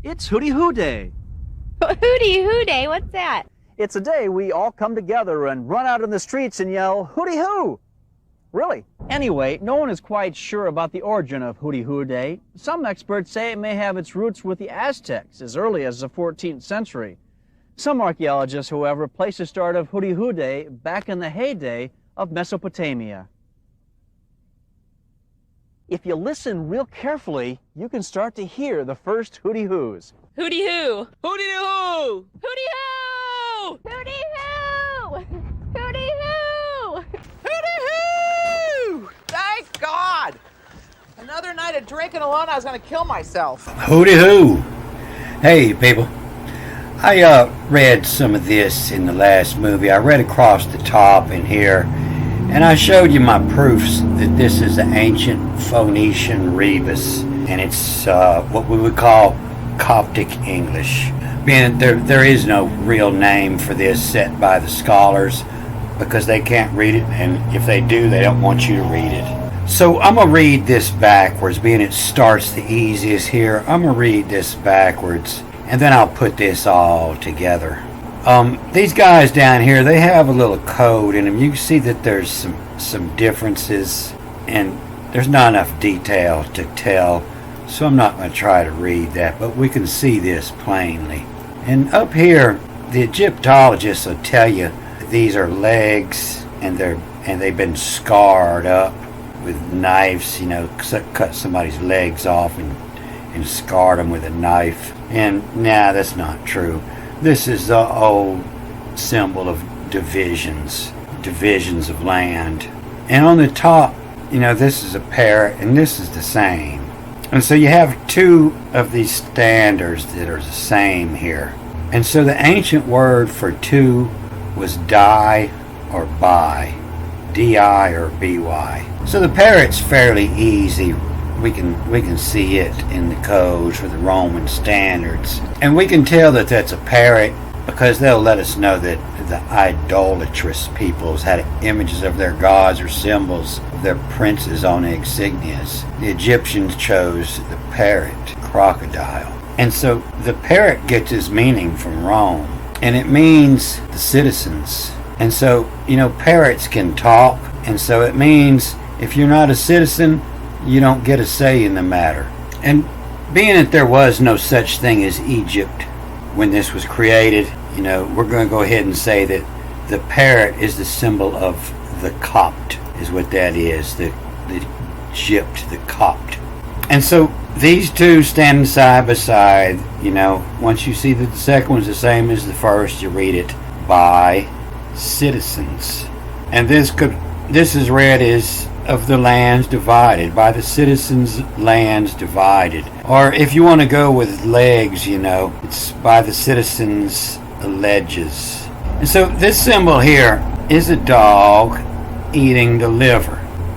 It's Hooty Hoo Day. Hooty Hoo Day, what's that? It's a day we all come together and run out in the streets and yell, Hooty Hoo! Really? Anyway, no one is quite sure about the origin of Hooty Hoo Day. Some experts say it may have its roots with the Aztecs as early as the 14th century. Some archaeologists, however, place the start of Hooty Hoo Day back in the heyday of Mesopotamia. If you listen real carefully, you can start to hear the first hooty hoos. Hooty Hoo! Hooty hoo! Hooty Hoo! Hooty Hoo! Hooty Hoo! Hooty hoo! Thank God! Another night of drinking alone, I was going to kill myself. Hooty hoo! Hey, people. I read some of this in the last movie. I read across the top in here, and I showed you my proofs that this is the ancient Phoenician rebus, and it's what we would call Coptic English. Being there is no real name for this set by the scholars because they can't read it, and if they do, they don't want you to read it. So I'm going to read this backwards, being it starts the easiest here. I'm going to read this backwards, and then I'll put this all together. These guys down here, they have a little code in them. You can see that there's some differences, and there's not enough detail to tell, so I'm not going to try to read that, but we can see this plainly. And up here, the Egyptologists will tell you that these are legs, and they've been scarred up with knives, cut somebody's legs off and scarred them with a knife. And nah, that's not true. This is the old symbol of divisions of land. And on the top, this is a parrot, and this is the same. And so you have two of these standards that are the same here. And so the ancient word for two was die or buy, D-I or B-Y. So the parrot's fairly easy. We can see it in the codes for the Roman standards. And we can tell that that's a parrot because they'll let us know that the idolatrous peoples had images of their gods or symbols of their princes on the insignias. The Egyptians chose the parrot, crocodile. And so the parrot gets its meaning from Rome. And it means the citizens. And so, parrots can talk. And so it means if you're not a citizen, you don't get a say in the matter. And being that there was no such thing as Egypt when this was created, we're going to go ahead and say that the parrot is the symbol of the Copt, is what that is, the Egypt, the Copt. And so these two standing side by side, once you see that the second one's the same as the first, you read it by citizens. And this is read as of the lands divided, by the citizens' lands divided. Or if you want to go with legs, it's by the citizens' ledges. And so this symbol here is a dog eating the liver.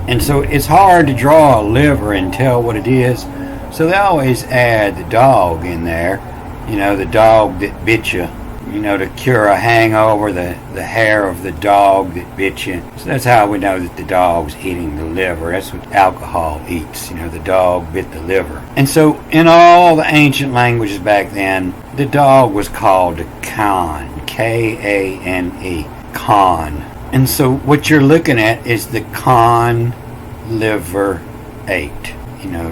And so it's hard to draw a liver and tell what it is. So they always add the dog in there, the dog that bit you. To cure a hangover, the hair of the dog that bit you. So that's how we know that the dog's eating the liver. That's what alcohol eats. The dog bit the liver. And so in all the ancient languages back then, the dog was called a Khan. K-A-N-E. Khan. And so what you're looking at is the Khan liver ate.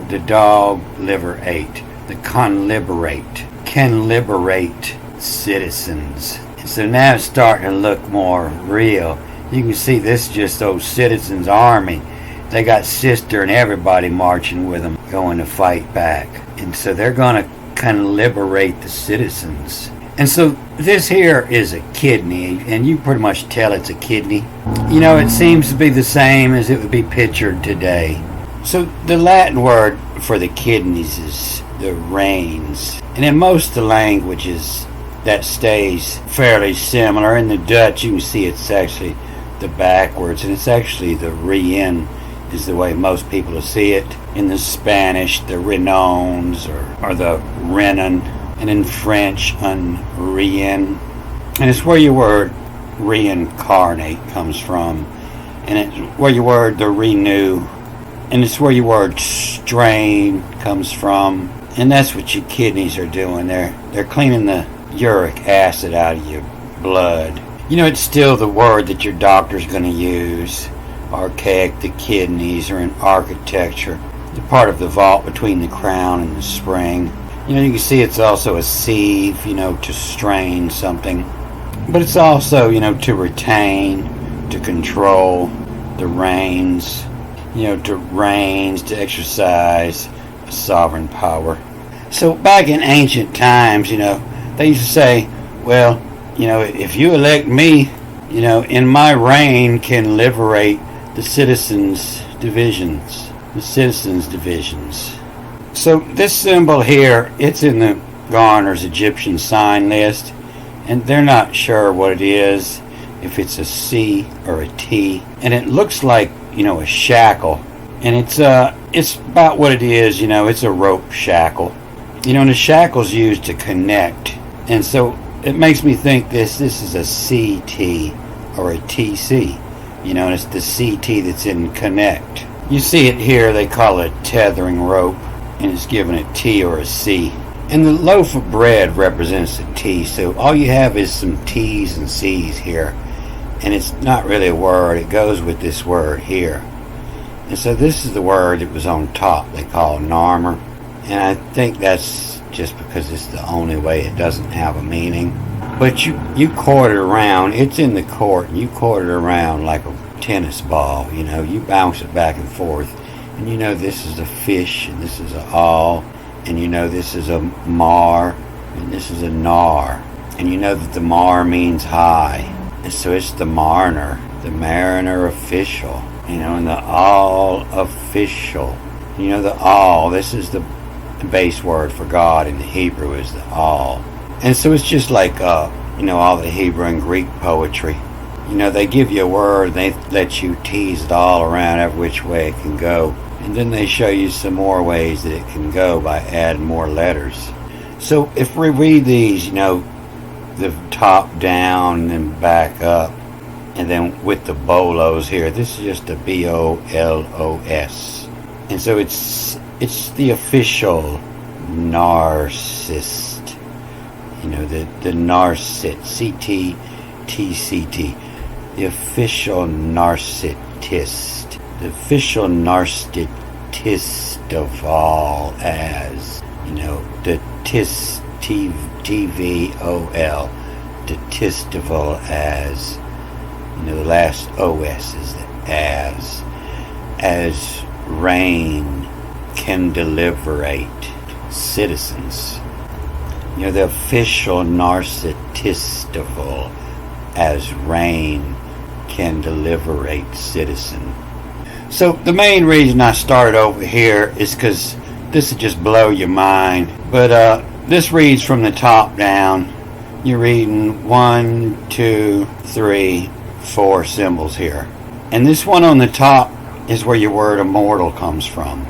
The dog liver ate. The Khan liberate. Can liberate citizens. So now it's starting to look more real. You can see this is just those citizens' army. They got Sister and everybody marching with them, going to fight back. And so they're going to kind of liberate the citizens. And so this here is a kidney, and you pretty much tell it's a kidney. It seems to be the same as it would be pictured today. So the Latin word for the kidneys is the reins. And in most of the languages, that stays fairly similar. In the Dutch, you can see it's actually the backwards, and it's actually the rien is the way most people will see it. In the Spanish, the renons or the renon, and in French, un rien. And it's where your word reincarnate comes from, and it's where your word the renew, and it's where your word strain comes from. And that's what your kidneys are doing. They're cleaning the uric acid out of your blood. You know, it's still the word that your doctor's going to use. Archaic, the kidneys are in architecture. They're part of the vault between the crown and the spring. You know, you can see it's also a sieve, you know, to strain something. But it's also, you know, to retain, to control the reins, you know, to exercise a sovereign power. So back in ancient times, you know, they used to say, well, you know, if you elect me, you know, in my reign can liberate the citizens' divisions. The citizens' divisions. So this symbol here, it's in the Garner's Egyptian sign list, and they're not sure what it is, if it's a C or a T, and it looks like, you know, a shackle, and it's about what it is, you know, it's a rope shackle, you know, and the shackle's used to connect, and so it makes me think this is a CT or a TC, you know, and it's the CT that's in connect. You see it here, they call it tethering rope, and it's given a T or a C. And the loaf of bread represents a T, so all you have is some T's and C's here. And it's not really a word, it goes with this word here. And so this is the word that was on top, they call narmer. And I think that's just because it's the only way it doesn't have a meaning. But you court it around, it's in the court, and you court it around like a tennis ball, you know, you bounce it back and forth. And you know this is a fish, and this is a awl, and you know this is a mar, and this is a nar. And you know that the mar means high. And so it's the mariner official, you know, and the all official. You know, the all, this is the base word for God in the Hebrew is the all. And so it's just like, you know, all the Hebrew and Greek poetry. You know, they give you a word, they let you tease it all around every which way it can go. And then they show you some more ways that it can go by adding more letters. So if we read these, you know, the top down and then back up, and then with the bolos here, this is just a BOLOS. And so it's the official narcissist, you know, the narcissist, CTTCT, the official narcissist, the official narcissist of all, as, you know, the TVOL, statistical as, you know, the last OS is the as rain can deliberate citizens. You know, the official narcissistical as rain can deliberate citizen. So the main reason I started over here is because this would just blow your mind. But this reads from the top down. You're reading 1, 2, 3, 4 symbols here. And this one on the top is where your word immortal comes from.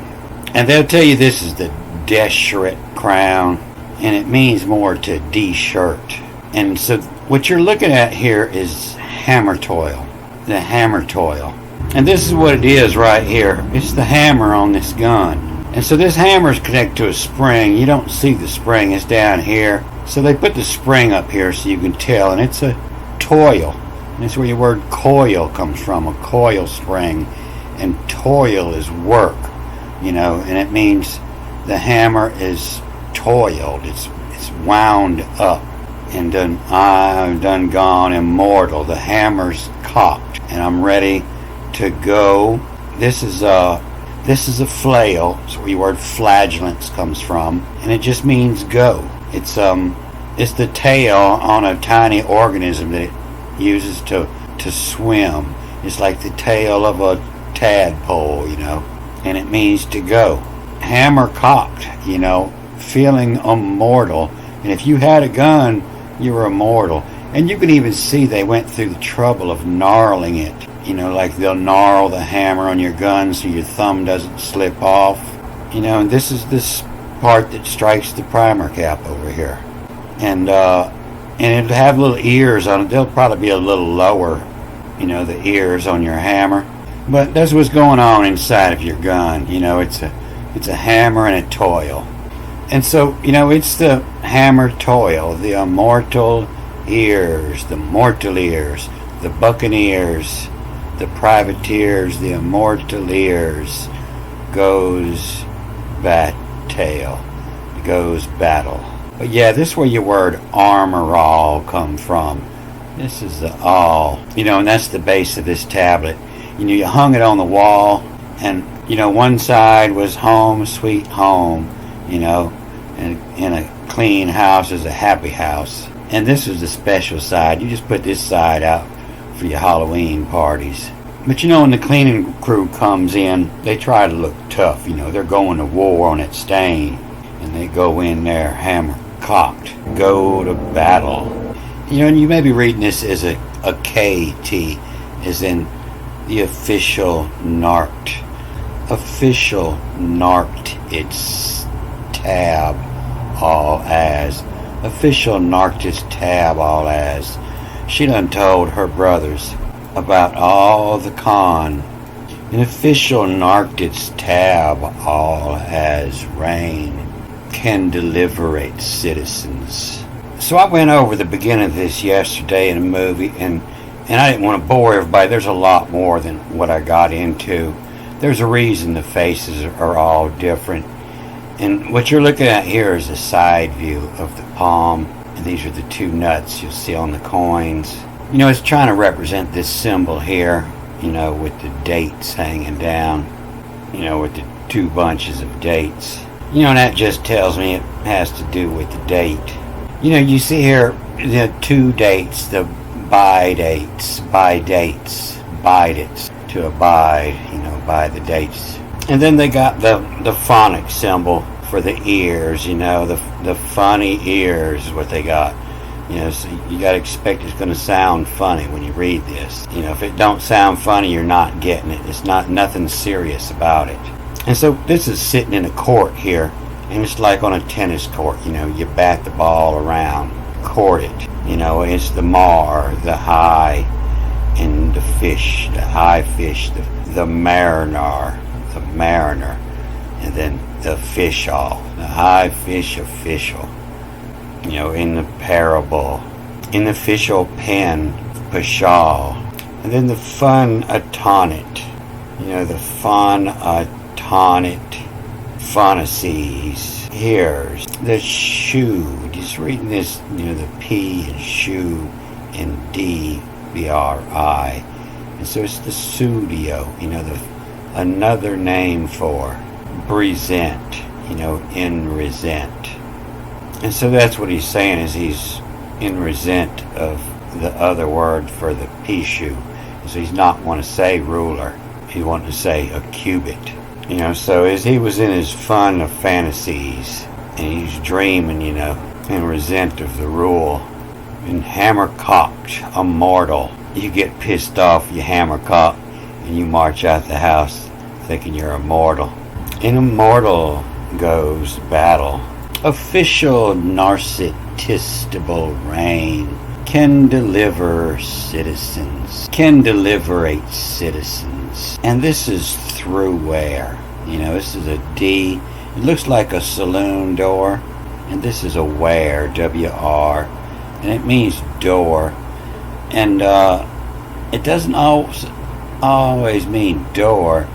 And they'll tell you this is the desherate crown, and it means more to de-shirt. And so what you're looking at here is hammer toil, the hammer toil. And this is what it is right here. It's the hammer on this gun. And so this hammer is connected to a spring. You don't see the spring, it's down here. So they put the spring up here so you can tell, and it's a toil. And that's where your word coil comes from, a coil spring. And toil is work, you know, and it means the hammer is toiled, it's wound up, and I'm done gone immortal. The hammer's cocked, and I'm ready to go. This is a flail. That's where your word flagellance comes from, and it just means go. It's the tail on a tiny organism that it uses to swim. It's like the tail of a tadpole, you know, and it means to go. Hammer cocked, you know, feeling immortal. And if you had a gun, you were immortal. And you can even see they went through the trouble of gnarling it. You know, like they'll gnarl the hammer on your gun so your thumb doesn't slip off. You know, and this is this part that strikes the primer cap over here. And it'll have little ears on it. They'll probably be a little lower, you know, the ears on your hammer. But that's what's going on inside of your gun. You know, it's a hammer and a toil. And so, it's the hammer toil, the immortal ears, the mortal ears, the buccaneers, the privateers, the immortal ears, goes tail, goes battle. But yeah, this is where your word armor all come from. This is the all, and that's the base of this tablet. You hung it on the wall, and, one side was home, sweet home, and in a clean house is a happy house. And this is the special side. You just put this side out for your Halloween parties. But when the cleaning crew comes in, they try to look tough. They're going to war on that stain. And they go in there, hammer cocked, go to battle. And you may be reading this as a KT, as in the official narked. Official narked its tab all as. Official narked its tab all as. She done told her brothers about all the con. An official narked its tab all as rain can deliver its citizens. So I went over the beginning of this yesterday in a movie, and I didn't want to bore everybody. There's a lot more than what I got into. There's a reason the faces are all different. And what you're looking at here is a side view of the palm. And these are the two nuts you'll see on the coins. It's trying to represent this symbol here, with the dates hanging down, with the two bunches of dates. And that just tells me it has to do with the date. You see here the two dates, the by dates, to abide, by the dates. And then they got the phonic symbol for the ears, the funny ears is what they got. So you got to expect it's going to sound funny when you read this. If it don't sound funny, you're not getting it. It's nothing serious about it. And so this is sitting in a court here, and it's like on a tennis court. You bat the ball around, court it. It's the mar, the high, and the fish, the high fish, the mariner, and then the fish all, the high fish official. In the parable, in the official pen, pashal, and then the fun atonit, the fun atonit, phonices. Here's the shoe, just reading this, the P and shoe and D, B-R-I, and so it's the studio, another name for present, in resent. And so that's what he's saying, is he's in resent of the other word for the Pishu. So he's not want to say ruler, he wanted to say a cubit. So as he was in his fun of fantasies, and he's dreaming, in resent of the rule, and hammer-cocked, immortal. You get pissed off, you hammer-cock, and you march out the house thinking you're immortal. In immortal goes battle. Official Narstiktable rain can deliver citizens, can deliberate citizens. And this is through where? This is a D. It looks like a saloon door. And this is a where, W-R. And it means door. And it doesn't always mean door.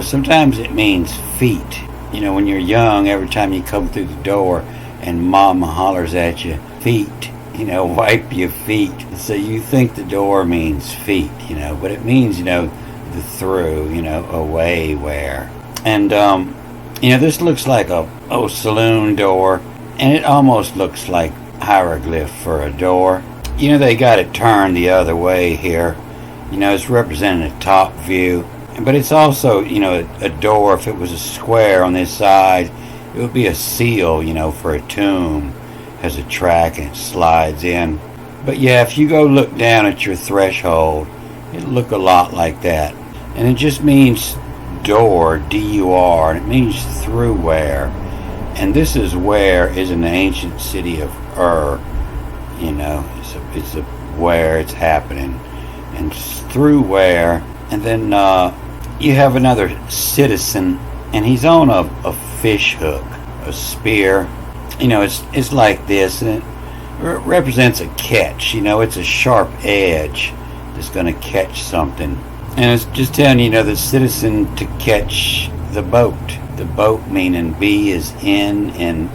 Sometimes it means feet. When you're young, every time you come through the door and mama hollers at you, feet, wipe your feet. So you think the door means feet, but it means, the through, away, where. And, this looks like a saloon door, and it almost looks like hieroglyph for a door. They got it turned the other way here. It's representing a top view. But it's also, a door. If it was a square on this side, it would be a seal, for a tomb. Has a track and it slides in. But yeah, if you go look down at your threshold, it'll look a lot like that. And it just means door, D-U-R, and it means through where. And this is where is an ancient city of Ur. It's a where it's happening. And through where. And then you have another citizen, and he's on a fish hook, a spear, You know, it's like this, and it represents a catch. You know, it's a sharp edge that's going to catch something. And it's just telling you, you know, the citizen to catch the boat. The boat meaning B is in and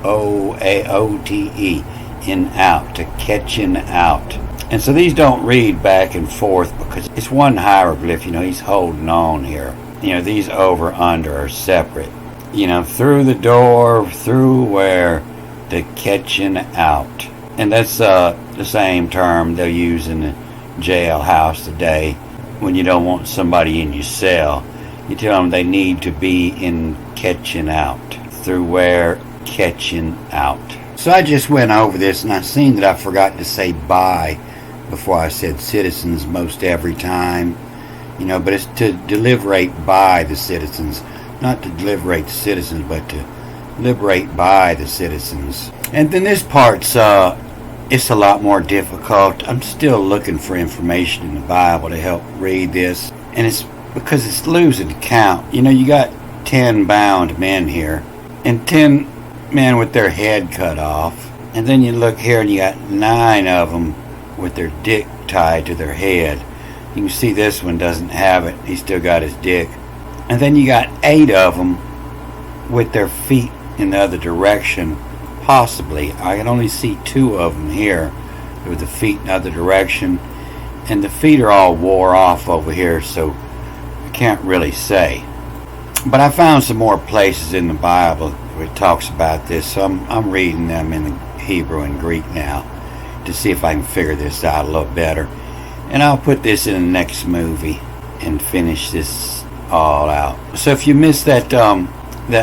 O-A-O-T-E, in out, to catching out. And so these don't read back and forth because it's one hieroglyph. You know, he's holding on here. You know, these over under are separate. You know, through the door, through where, the catching out. And that's the same term they'll use in the jailhouse today when you don't want somebody in your cell. You tell them they need to be in catching out. Through where, catching out. So I just went over this and I seen that I forgot to say by before I said citizens most every time. You know, but it's to deliberate by the citizens. Not to deliberate the citizens, but to liberate by the citizens. And then this part's it's a lot more difficult. I'm still looking for information in the Bible to help read this, and it's because it's losing count. You know, you got 10 bound men here, and 10 men with their head cut off, and then you look here and you got 9 of them with their dick tied to their head. You can see this one doesn't have it. He's still got his dick. And then you got 8 of them with their feet in the other direction. Possibly. I can only see 2 of them here with the feet in the other direction. And the feet are all wore off over here, so I can't really say. But I found some more places in the Bible where it talks about this, so I'm reading them in the Hebrew and Greek now to see if I can figure this out a little better. And I'll put this in the next movie and finish this all out. So if you missed that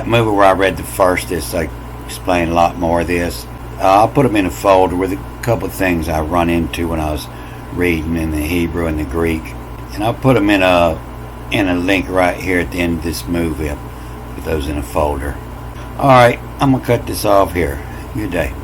movie where I read the first, I explain a lot more of this. I'll put them in a folder with a couple of things I run into when I was reading in the Hebrew and the Greek, and I'll put them in a link right here at the end of this movie. I'll put those in a folder. Alright, I'm gonna cut this off here. Good day.